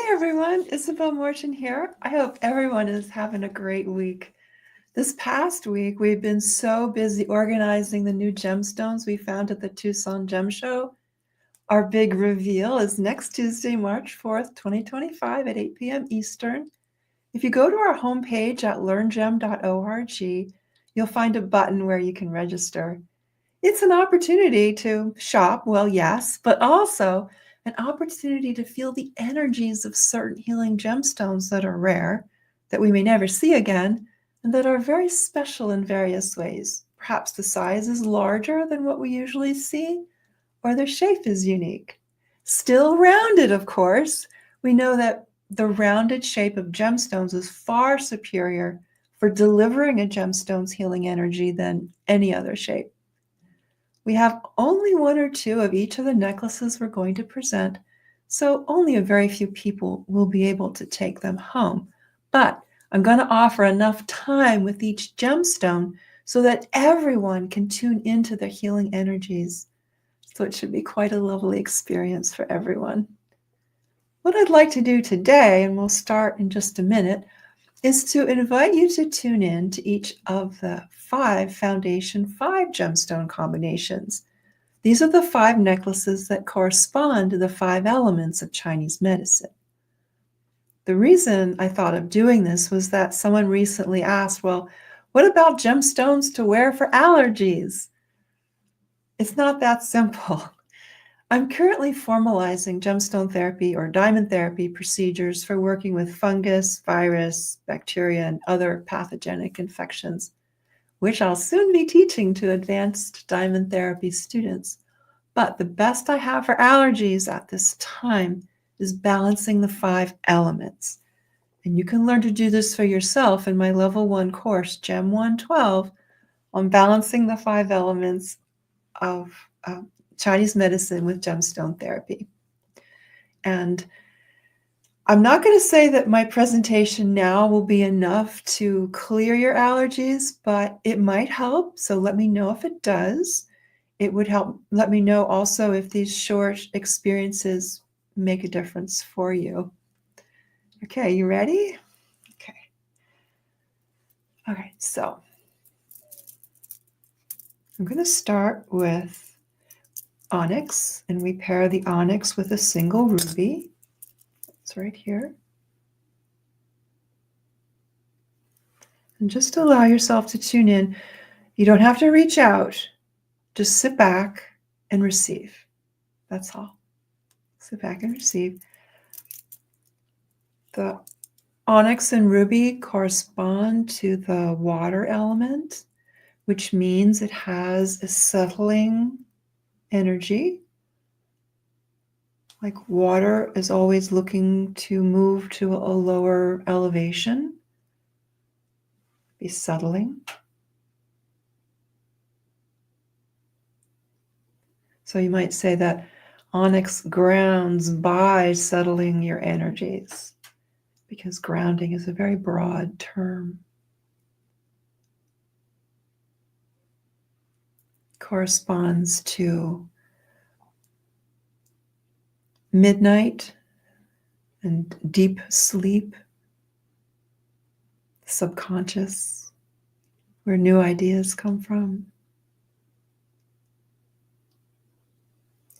Hi everyone, Isabelle Morton here. I hope everyone is having a great week. This past week, we've been so busy organizing the new gemstones we found at the Tucson Gem Show. Our big reveal is next Tuesday, March 4th, 2025 at 8 p.m. Eastern. If you go to our homepage at learngem.org, you'll find a button where you can register. It's an opportunity to shop, well, yes, but also an opportunity to feel the energies of certain healing gemstones that are rare, that we may never see again, and that are very special in various ways. Perhaps the size is larger than what we usually see, or their shape is unique. Still rounded, of course. We know that the rounded shape of gemstones is far superior for delivering a gemstone's healing energy than any other shape. We have only one or two of each of the necklaces we're going to present, so only a very few people will be able to take them home. But I'm going to offer enough time with each gemstone so that everyone can tune into their healing energies. So it should be quite a lovely experience for everyone. What I'd like to do today, and we'll start in just a minute, is to invite you to tune in to each of the 5 Foundation 5 gemstone combinations. These are the 5 necklaces that correspond to the 5 elements of Chinese medicine. The reason I thought of doing this was that someone recently asked, well, what about gemstones to wear for allergies? It's not that simple. I'm currently formalizing gemstone therapy or diamond therapy procedures for working with fungus, virus, bacteria, and other pathogenic infections, which I'll soon be teaching to advanced diamond therapy students. But the best I have for allergies at this time is balancing the 5 elements. And you can learn to do this for yourself in my level 1 course, Gem 112, on balancing the 5 elements of Chinese medicine with gemstone therapy. And I'm not going to say that my presentation now will be enough to clear your allergies, but it might help. So let me know if it does. It would help. Let me know also if these short experiences make a difference for you. Okay, you ready? Okay. All right, so I'm going to start with onyx, and we pair the onyx with a single ruby. It's right here. And just allow yourself to tune in. You don't have to reach out. Just sit back and receive. That's all. Sit back and receive. The onyx and ruby correspond to the water element, which means it has a settling energy. Like water is always looking to move to a lower elevation, be settling. So you might say that onyx grounds by settling your energies, because grounding is a very broad term. Corresponds to midnight and deep sleep, subconscious, where new ideas come from.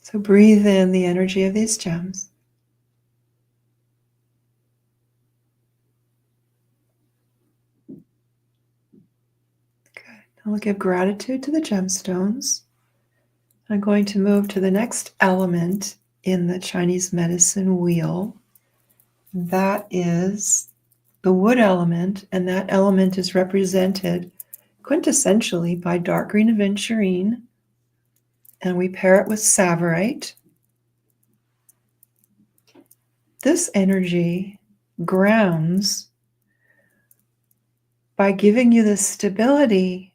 So breathe in the energy of these gems. Good. Now we'll give gratitude to the gemstones. I'm going to move to the next element in the Chinese medicine wheel. That is the wood element, and that element is represented quintessentially by dark green aventurine, and we pair it with tsavorite. This energy grounds by giving you the stability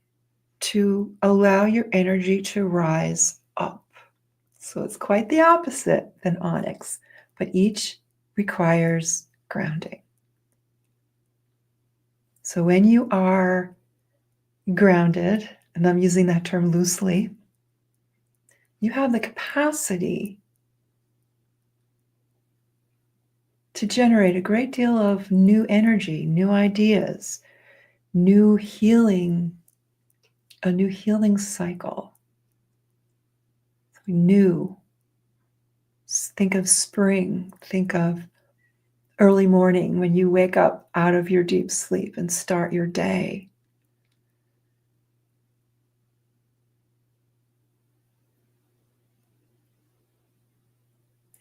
to allow your energy to rise up. So it's quite the opposite than onyx, but each requires grounding. So when you are grounded, and I'm using that term loosely, you have the capacity to generate a great deal of new energy, new ideas, new healing, a new healing cycle. New. Think of spring. Think of early morning when you wake up out of your deep sleep and start your day.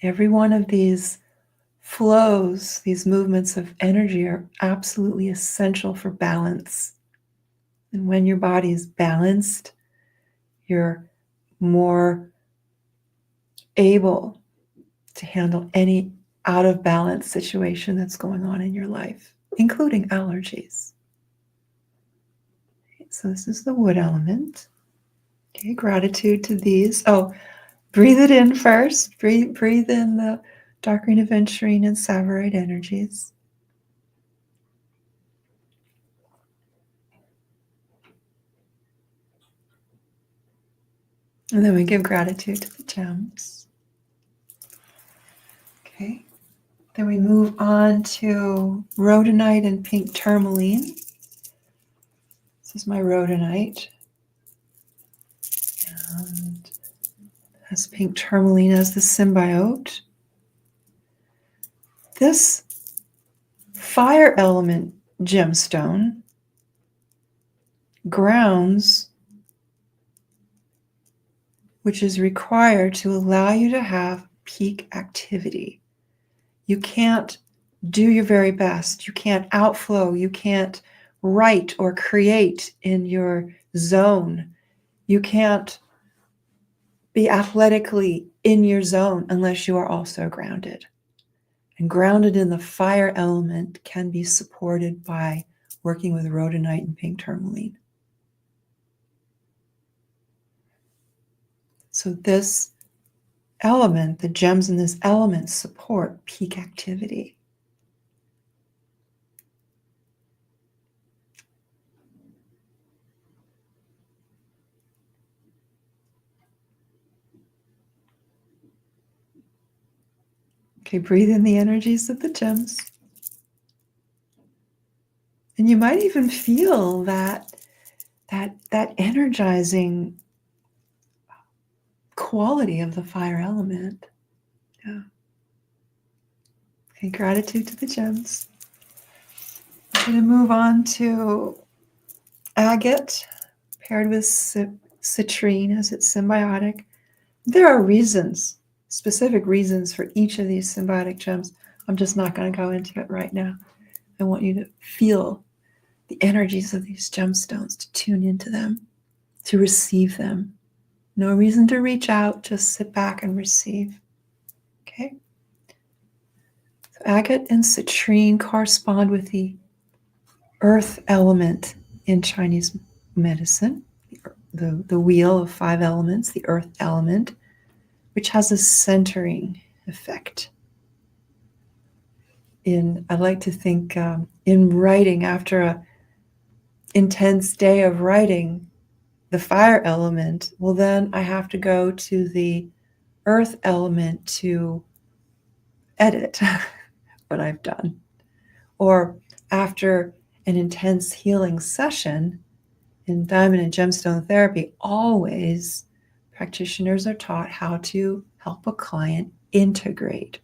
Every one of these flows, these movements of energy are absolutely essential for balance. And when your body is balanced, you're more able to handle any out of balance situation that's going on in your life, including allergies. Okay, so this is the wood element. Okay, gratitude to these. Oh, breathe it in first. Breathe in the dark green Adventurine and Savorite energies. And then we give gratitude to the gems. Okay. Then we move on to Rhodonite and pink tourmaline. This is my Rhodonite. And has pink tourmaline as the symbiote. This fire element gemstone grounds, which is required to allow you to have peak activity. You can't do your very best. You can't outflow. You can't write or create in your zone. You can't be athletically in your zone unless you are also grounded. And grounded in the fire element can be supported by working with rhodonite and pink tourmaline. So this element, the gems in this element, support peak activity. Okay, breathe in the energies of the gems. And you might even feel that energizing quality of the fire element. Yeah. Okay, gratitude to the gems. I'm going to move on to agate paired with citrine as its symbiotic. There are reasons, specific reasons for each of these symbiotic gems. I'm just not going to go into it right now. I want you to feel the energies of these gemstones, to tune into them, to receive them. No reason to reach out, just sit back and receive. Okay? So agate and citrine correspond with the earth element in Chinese medicine, the wheel of 5 elements, the earth element, which has a centering effect. I like to think in writing, after an intense day of writing, the fire element, well, then I have to go to the earth element to edit what I've done. Or after an intense healing session in diamond and gemstone therapy, always practitioners are taught how to help a client integrate.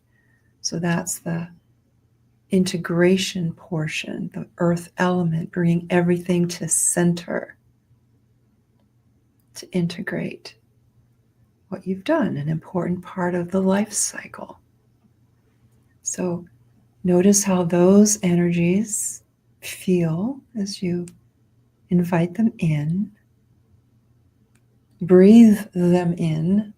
So that's the integration portion, the earth element, bringing everything to center, to integrate what you've done, an important part of the life cycle. So notice how those energies feel as you invite them in. Breathe them in.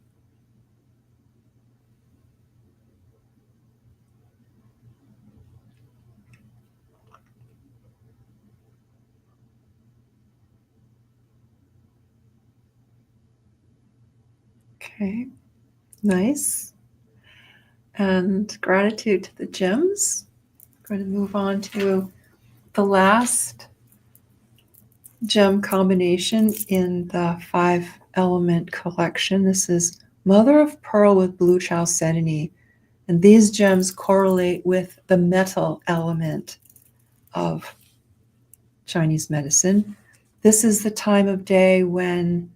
Okay, nice. And gratitude to the gems. I'm going to move on to the last gem combination in the 5 element collection. This is Mother of Pearl with blue chalcedony And these gems correlate with the metal element of Chinese medicine. This is the time of day when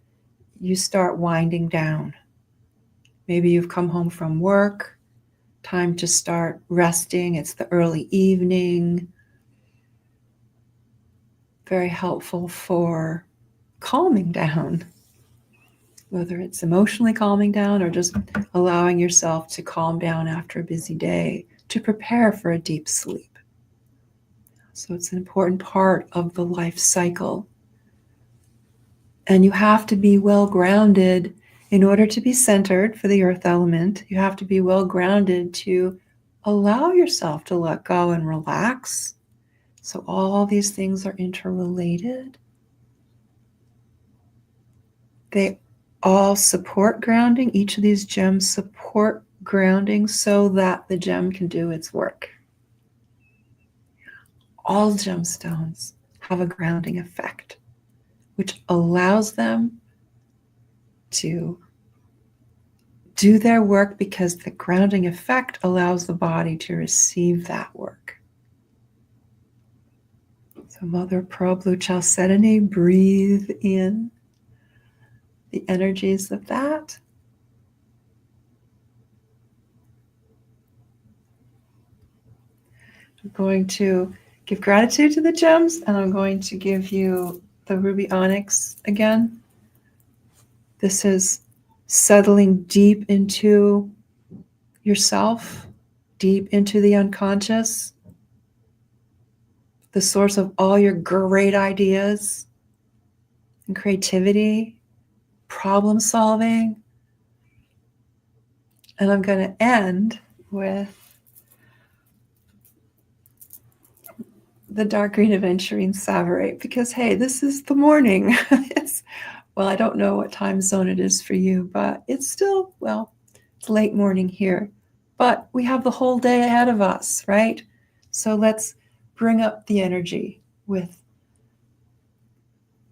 you start winding down. Maybe you've come home from work, time to start resting. It's the early evening. Very helpful for calming down, whether it's emotionally calming down or just allowing yourself to calm down after a busy day to prepare for a deep sleep. So it's an important part of the life cycle. And you have to be well grounded in order to be centered for the earth element. You have to be well grounded to allow yourself to let go and relax. So all these things are interrelated. They all support grounding. Each of these gems support grounding so that the gem can do its work. All gemstones have a grounding effect, which allows them to do their work because the grounding effect allows the body to receive that work. So Mother Pearl Blue Chalcedony, breathe in the energies of that. I'm going to give gratitude to the gems, and I'm going to give you the ruby onyx again. This is settling deep into yourself, deep into the unconscious, the source of all your great ideas and creativity, problem solving. And I'm going to end with the dark green Adventurine Savarate because, hey, this is the morning. Well, I don't know what time zone it is for you, but it's still, well, it's late morning here. But we have the whole day ahead of us, right? So let's bring up the energy with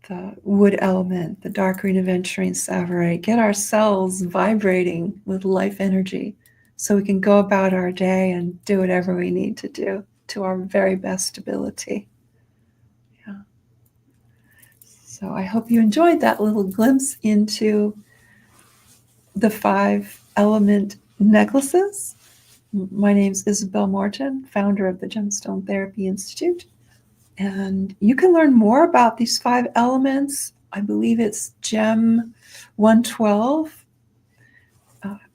the wood element, the dark green Adventurine Savarate. Get our cells vibrating with life energy so we can go about our day and do whatever we need to do to our very best ability. Yeah. So I hope you enjoyed that little glimpse into the 5 element necklaces. My name's Isabelle Morton, founder of the Gemstone Therapy Institute. And you can learn more about these 5 elements. I believe it's Gem 112,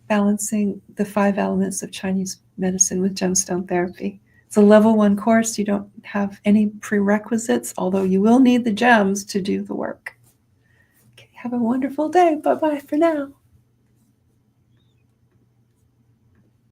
balancing the 5 elements of Chinese medicine with gemstone therapy. It's a level 1 course. You don't have any prerequisites, although you will need the gems to do the work. Okay, have a wonderful day. Bye-bye for now.